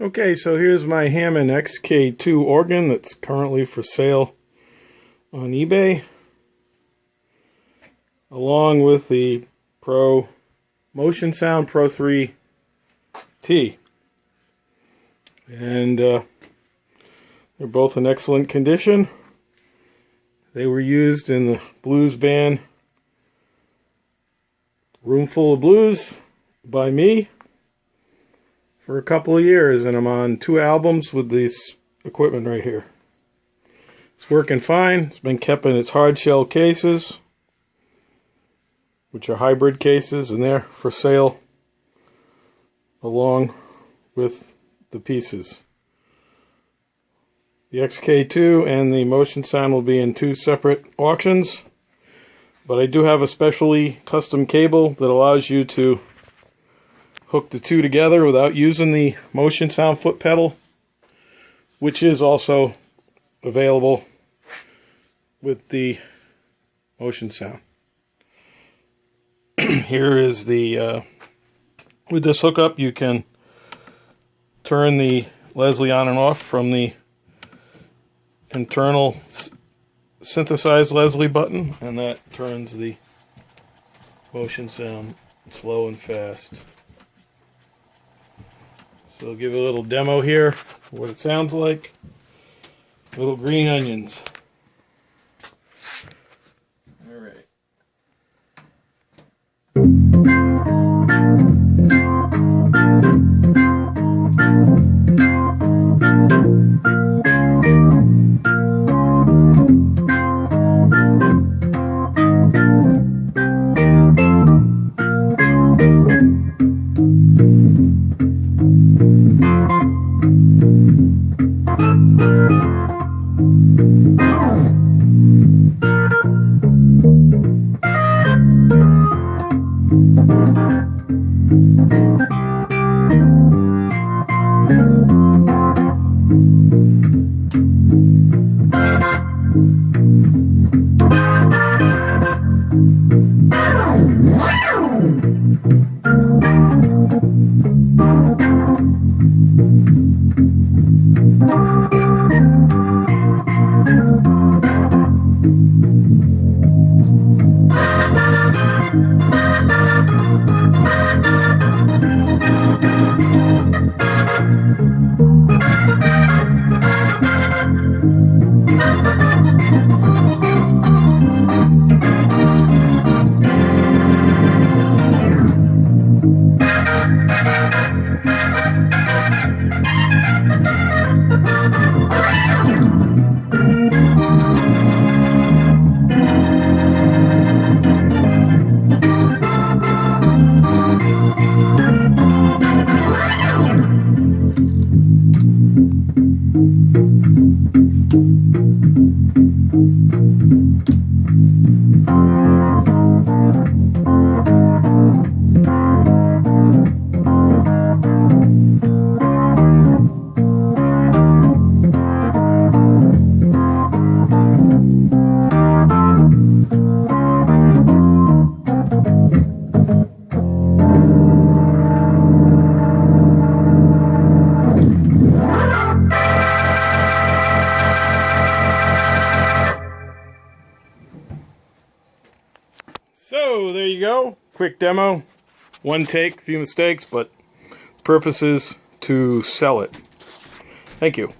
Okay, so here's my Hammond XK2 organ that's currently for sale on eBay, along with the Motion Sound Pro-3T. And they're both in excellent condition. They were used in the blues band Roomful of Blues by me for a couple of years, and I'm on 2 albums with this equipment right here. It's working fine. It's been kept in its hard shell cases, which are hybrid cases, and they're for sale along with the pieces. The XK2 and the Motion Sound will be in 2 separate auctions, but I do have a specially custom cable that allows you to hook the 2 together without using the Motion Sound foot pedal, which is also available with the Motion Sound. Here is the with this hookup you can turn the Leslie on and off from the internal synthesized Leslie button, and that turns the Motion Sound slow and fast. So I'll give a little demo here of what it sounds like. Little green onions. Alright. So there you go, quick demo, 1 take, few mistakes, but purpose is to sell it. Thank you.